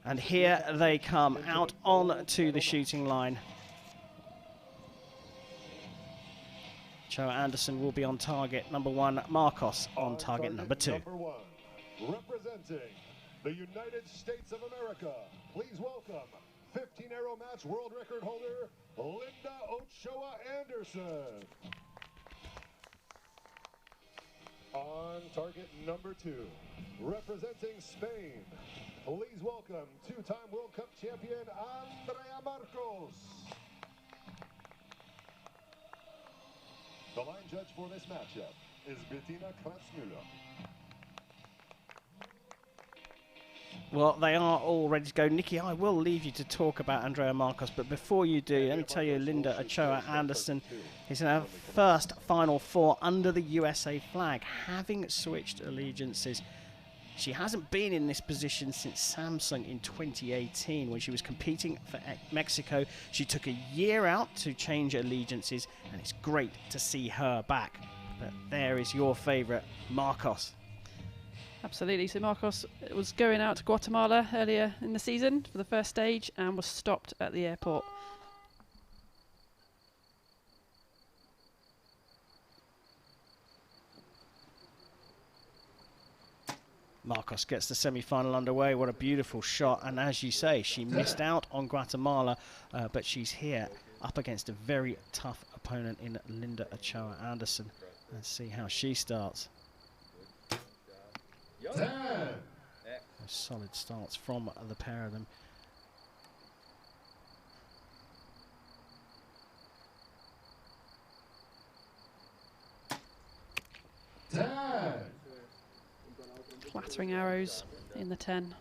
And here they come out on to the shooting line. Ochoa-Anderson will be on target number 1, Marcos on target number 2. Number 1, representing the United States of America, please welcome 15-arrow match world record holder, Linda Ochoa-Anderson. On target number 2, representing Spain, please welcome 2-time World Cup champion, Andrea Marcos. The line judge for this matchup is Bettina Kratzmüller. Well, they are all ready to go. Nikki, I will leave you to talk about Andrea Marcos, but before you do, let me tell you, Linda Ochoa-Anderson is in her first Final Four under the USA flag, having switched allegiances. She hasn't been in this position since Samsung in 2018 when she was competing for Mexico. She took a year out to change allegiances, and it's great to see her back. But there is your favourite, Marcos. Absolutely. So Marcos was going out to Guatemala earlier in the season for the first stage and was stopped at the airport. Marcos gets the semi-final underway. What a beautiful shot. And as you say, she missed out on Guatemala, but she's here up against a very tough opponent in Linda Ochoa-Anderson. Let's see how she starts. Solid starts from the pair of them. Flattering arrows in the 10.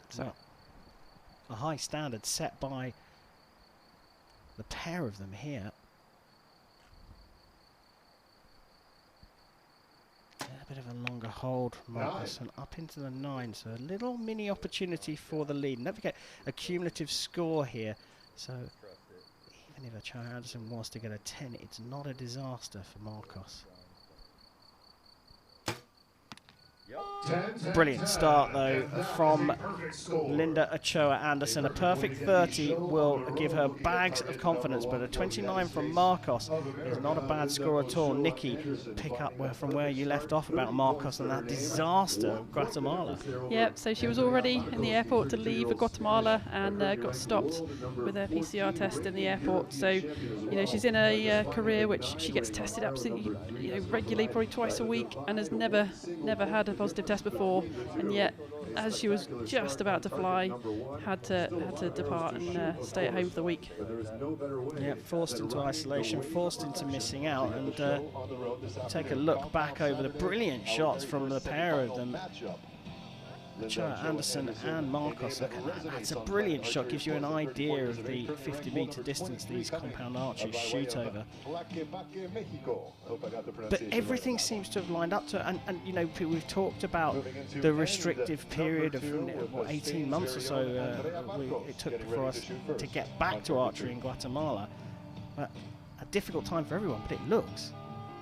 So, a high standard set by the pair of them here. A bit of a longer hold from Marcos and up into the 9, so a little mini opportunity for the lead. Don't forget a cumulative score here, so even if Ochoa-Anderson was to get a 10, it's not a disaster for Marcos. Brilliant start though from Linda Ochoa-Anderson. A perfect 30 will give her bags of confidence, but a 29 from Marcos is not a bad score at all. Nikki, pick up from where you left off about Marcos and that disaster of Guatemala. Yep, so she was already in the airport to leave Guatemala and got stopped with her PCR test in the airport. So, you know, she's in a career which she gets tested absolutely, regularly, probably twice a week, and has never had a positive test before, and yet as she was just about to fly, had to depart and stay at home for the week. Yeah, forced into isolation, forced into missing out, and take a look back over the brilliant shots from the pair of them. Ochoa-Anderson and Marcos. Look at that. That's a brilliant shot. Gives you an idea of the 50-meter distance these compound archers shoot over. But everything seems to have lined up to it. And you know, we've talked about the restrictive period of 18 months or so it took for us to get back to archery in Guatemala. But a difficult time for everyone, but it looks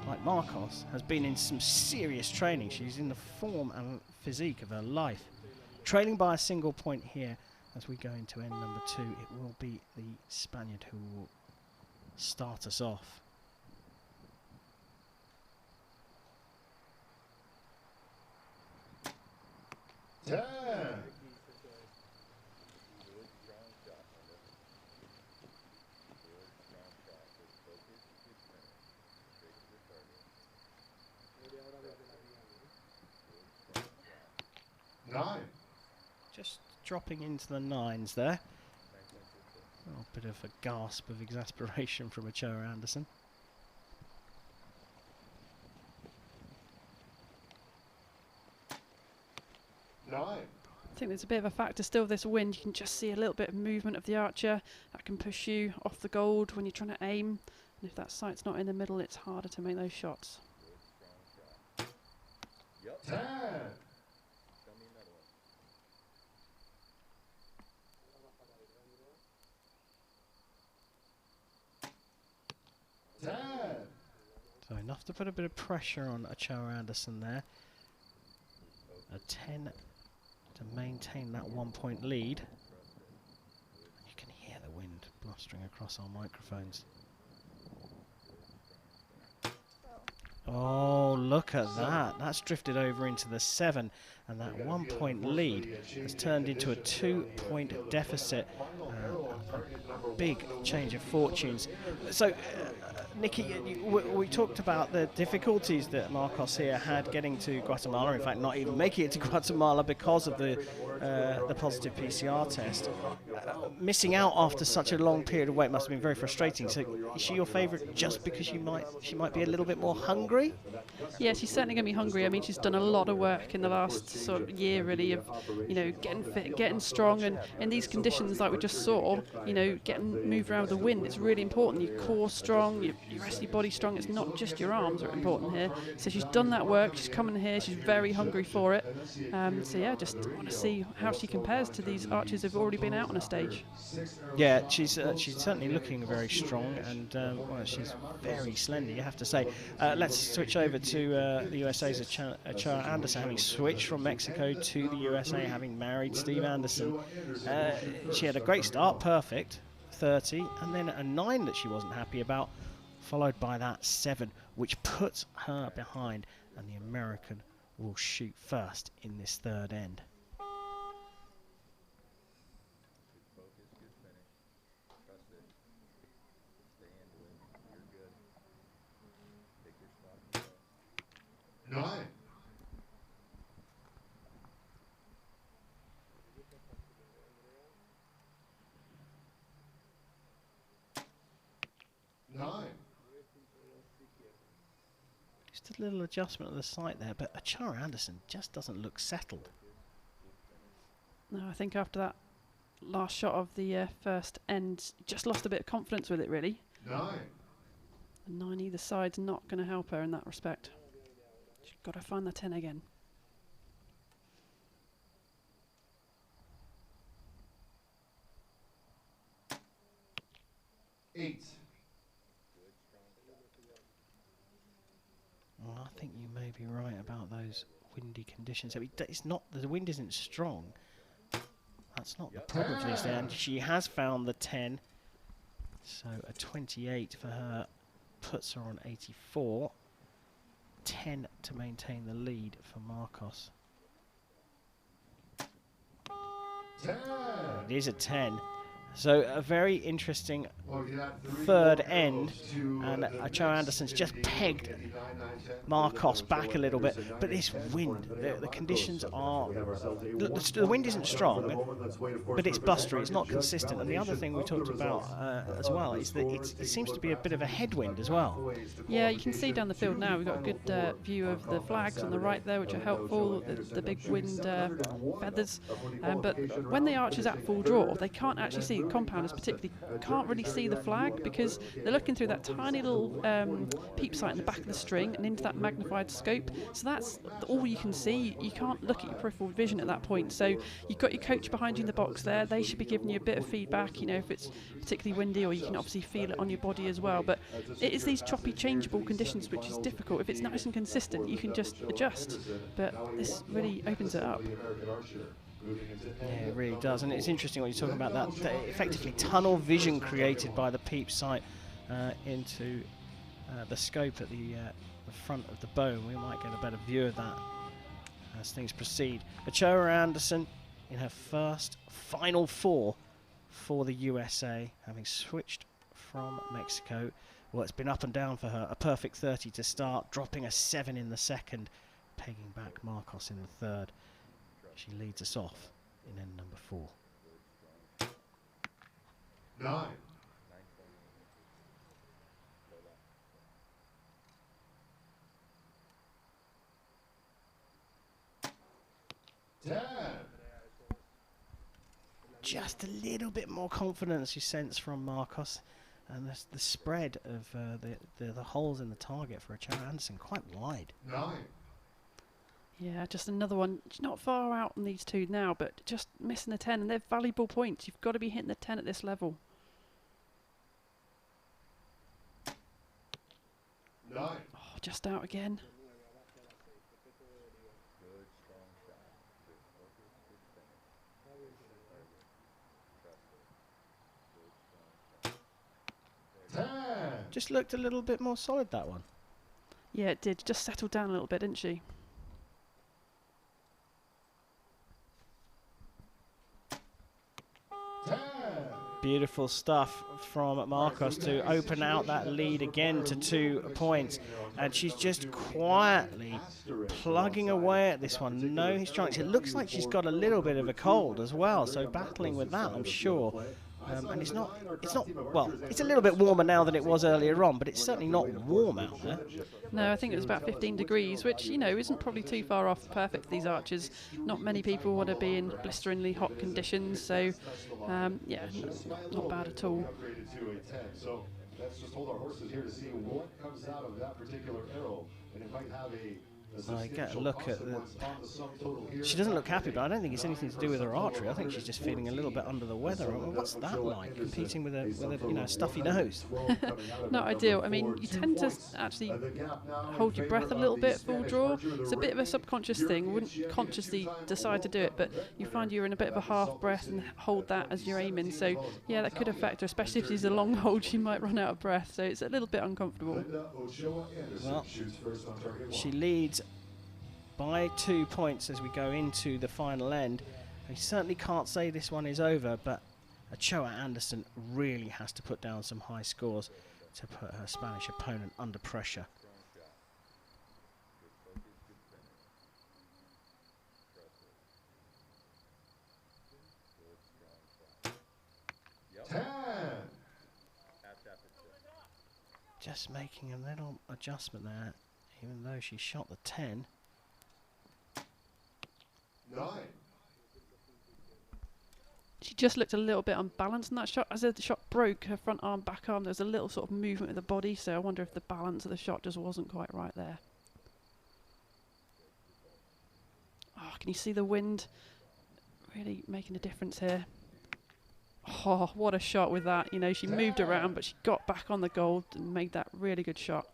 like Marcos has been in some serious training. She's in the form and physique of her life. Trailing by a single point here as we go into end number 2. It will be the Spaniard who will start us off. Just dropping into the 9s there. A bit of a gasp of exasperation from Ochoa-Anderson. I think there's a bit of a factor still with this wind. You can just see a little bit of movement of the archer that can push you off the gold when you're trying to aim. And if that sight's not in the middle, it's harder to make those shots. enough to put a bit of pressure on Ochoa-Anderson there. A 10 to maintain that 1-point lead. You can hear the wind blustering across our microphones. Oh, look at that. That's drifted over into the 7, and that 1-point lead has turned into a 2-point deficit. A big change of fortunes. So, Nikki, we talked about the difficulties that Marcos here had getting to Guatemala, in fact not even making it to Guatemala because of the positive PCR test. Missing out after such a long period of wait must have been very frustrating. So is she your favourite just because she might be a little bit more hungry? Yeah, she's certainly going to be hungry. I mean, she's done a lot of work in the last sort of year, really, of, you know, getting fit, getting strong, and in these conditions like we just saw, you know, getting moved around with the wind, it's really important. Your core strong, your rest of your body strong. It's not just your arms that are important here. So she's done that work. She's coming here. She's very hungry for it. So yeah, just want to see how she compares to these archers who've already been out on a stage. Yeah, she's certainly looking very strong, and well, she's very slender, you have to say. Let's switch over to the USA's Ochoa-Anderson, having switched from Mexico to the USA, having married Steve Anderson. She had a great start, perfect, 30, and then a 9 that she wasn't happy about, followed by that 7, which puts her behind, and the American will shoot first in this third end. Nine. Just a little adjustment of the sight there, but Ochoa-Anderson just doesn't look settled. No, I think after that last shot of the first end, just lost a bit of confidence with it, really. 9. The 9 either side's not going to help her in that respect. She's got to find the 10 again. 8. Well, I think you may be right about those windy conditions. I mean, it's not, the wind isn't strong. That's not the problem for this day. And she has found the 10. So a 28 for her puts her on 84. 10 to maintain the lead for Marcos. 10. It is a 10. So a very interesting third end, and Ochoa-Anderson's just pegged Marcos back a little bit, but this wind, the conditions are, the wind isn't strong, but it's blustery, it's not consistent, and the other thing we talked about as well is that it seems to be a bit of a headwind as well. Yeah, you can see down the field now, we've got a good view of the flags on the right there, which are helpful, the big wind feathers, but when the archer's at full draw, they can't actually see, compounders particularly can't really see the flag because they're looking through that tiny little peep sight in the back of the string and into that magnified scope, so that's all you can see. You can't look at your peripheral vision at that point, so you've got your coach behind you in the box there. They should be giving you a bit of feedback, you know, if it's particularly windy, or you can obviously feel it on your body as well, but it is these choppy changeable conditions which is difficult. If it's nice and consistent, you can just adjust, but this really opens it up. Yeah, it really does, and it's interesting what you're talking about, that effectively tunnel vision created by the peep sight into the scope at the front of the bone. We might get a better view of that as things proceed. Ochoa-Anderson in her first Final Four for the USA, having switched from Mexico. Well, it's been up and down for her. A perfect 30 to start, dropping a 7 in the second, pegging back Marcos in the third. She leads us off in end number 4. 9. 10. Just a little bit more confidence you sense from Marcos, and the spread of the holes in the target for Ochoa-Anderson quite wide. 9. Yeah, just another one. She's not far out on these two now, but just missing the 10, and they're valuable points. You've got to be hitting the 10 at this level. 9. Oh, just out again. Just looked a little bit more solid, that one. Yeah, it did. Just settled down a little bit, didn't she? Beautiful stuff from Marcos to open out that lead again to 2 points. And she's just quietly plugging away at this one. No strikes. It looks like she's got a little bit of a cold as well, so battling with that, I'm sure. And it's not, well, it's a little bit warmer now than it was earlier on, but it's certainly not warm out there. No, I think it was about 15 degrees, which, you know, isn't probably too far off perfect for these archers. Not many people want to be in blisteringly hot conditions, so, yeah, not bad at all. So let's just hold our horses here to see what comes out of that particular arrow, and it might have a I get a look at the... She doesn't look happy, but I don't think it's anything to do with her archery. I think she's just feeling a little bit under the weather. Well, what's that like, competing with a you know, stuffy nose? Not ideal. I mean, you tend to actually hold your breath a little bit full draw. It's a bit of a subconscious thing. Wouldn't consciously decide to do it, but you find you're in a bit of a half breath and hold that as you're aiming. So, yeah, that could affect her, especially if she's a long hold. She might run out of breath, so it's a little bit uncomfortable. Well, she leads by 2 points as we go into the final end. I certainly can't say this one is over, but Ochoa-Anderson really has to put down some high scores to put her Spanish opponent under pressure. Just making a little adjustment there, even though she shot the 10. 9. She just looked a little bit unbalanced in that shot. As the shot broke, her front arm, back arm, there was a little sort of movement with the body, so I wonder if the balance of the shot just wasn't quite right there. Oh, can you see the wind really making a difference here? Oh, what a shot with that. You know, she moved around, but she got back on the gold and made that really good shot.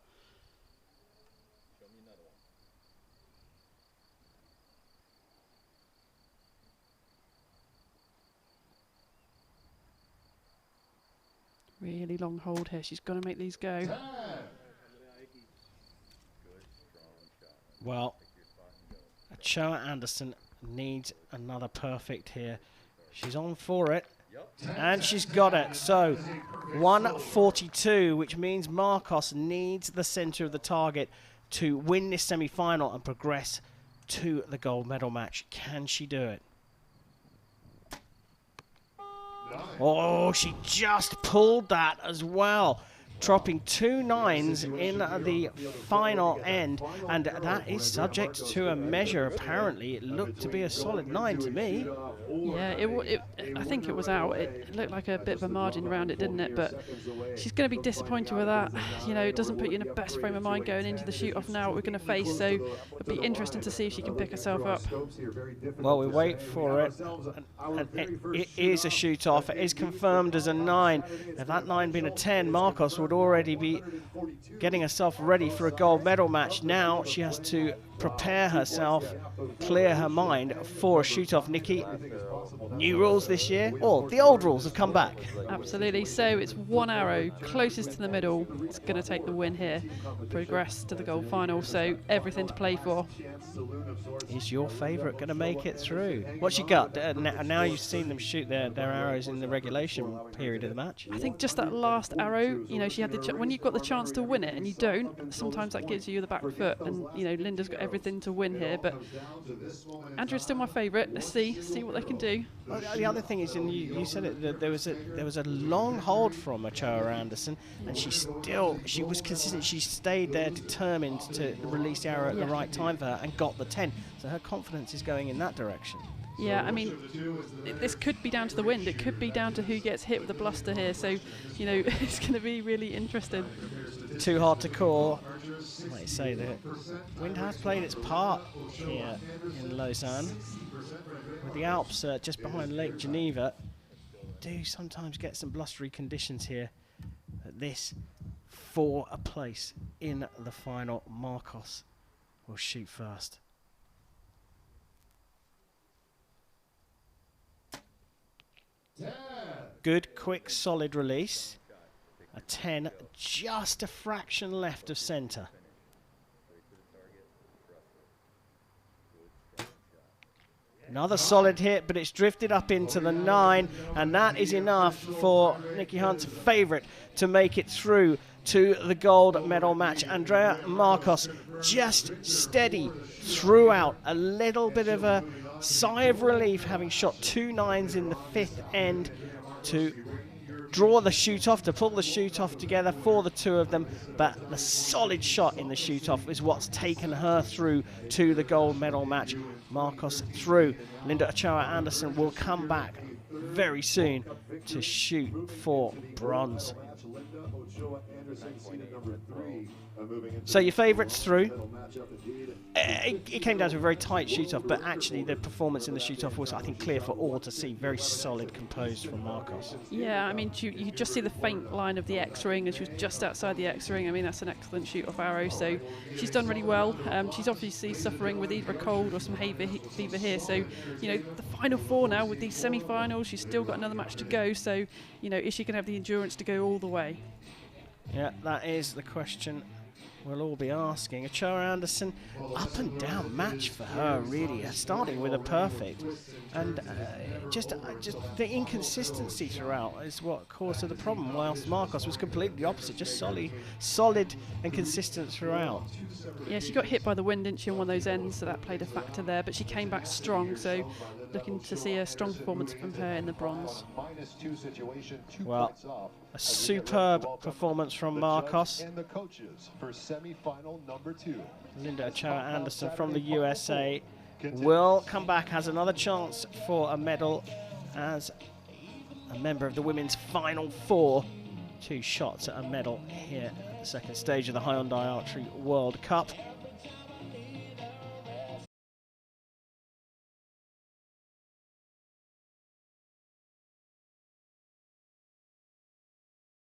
Really long hold here. She's got to make these go. Well, Ochoa-Anderson needs another perfect here. She's on for it, and she's got it. So 142, which means Marcos needs the center of the target to win this semi-final and progress to the gold medal match. Can she do it? Oh, she just pulled that as well, dropping 2 9s in the final end, and that is subject to a measure. Apparently, it looked to be a solid 9 to me. Yeah, I think it was out. It looked like a bit of a margin around it, didn't it? But she's going to be disappointed with that. You know, it doesn't put you in the best frame of mind going into the shoot-off now, what we're going to face, so it'll be interesting to see if she can pick herself up. Well, we wait for it, and it is a shoot-off. It is confirmed as a 9. If that 9 being a 10, Marcos would already be getting herself ready for a gold medal match. Now she has to prepare herself, clear her mind for a shoot-off. Nikki, new rules this year, or the old rules have come back? Absolutely. So it's 1 arrow closest to the middle. It's going to take the win here, progress to the gold final. So everything to play for. Is your favourite going to make it through? What's your gut? Now you've seen them shoot their arrows in the regulation period of the match. I think just that last arrow, you know, she had when you've got the chance to win it and you don't, sometimes that gives you the back foot. And you know, Linda's got everything to win here, but Andrea's still my favourite. Let's see what they can do. Well, the other thing is, and you said it, that there was a long hold from Ochoa-Anderson, and she was consistent. She stayed there, determined to release the arrow at the right time for her, and got the 10. So her confidence is going in that direction. Yeah, I mean, this could be down to the wind. It could be down to who gets hit with the bluster here. So, you know, it's going to be really interesting. Too hard to call. Like I say, the wind has played its part here in Lausanne. With the Alps just behind Lake Geneva, do sometimes get some blustery conditions here. At this, for a place in the final. Marcos will shoot first. Good, quick, solid release. A 10, just a fraction left of centre. Another solid hit, but it's drifted up into the 9, and that is enough for Nikki Hunt's favourite to make it through to the gold medal match. Andrea Marcos just steady throughout. A little bit of a sigh of relief having shot 2 9s in the 5th end to draw the shoot-off, to pull the shoot-off together for the two of them, but the solid shot in the shoot-off is what's taken her through to the gold medal match. Marcos through. Linda Ochoa-Anderson will come back very soon to shoot for bronze. So your favourites through. It came down to a very tight shoot-off, but actually the performance in the shoot-off was, I think, clear for all to see. Very solid, composed from Marcos. Yeah, I mean, you could just see the faint line of the X-ring, and she was just outside the X-ring. I mean, that's an excellent shoot-off arrow, so she's done really well. She's obviously suffering with either a cold or some fever here, so, you know, the final 4 now with these semi-finals, she's still got another match to go, so, you know, is she going to have the endurance to go all the way? Yeah, that is the question we'll all be asking. Ochoa-Anderson, up and down match for her, really, starting with a perfect, and just the inconsistency throughout is what caused her the problem, whilst Marcos was completely the opposite, just solid and consistent throughout. Yeah, she got hit by the wind, didn't she, on one of those ends, so that played a factor there, but she came back strong, so looking to see a strong performance from her in the bronze. Well, a superb performance from Marcos. And the coaches for semi-final number 2. Linda Ochoa-Anderson from the USA will come back, has another chance for a medal as a member of the women's final 4. 2 shots at a medal here at the second stage of the Hyundai Archery World Cup.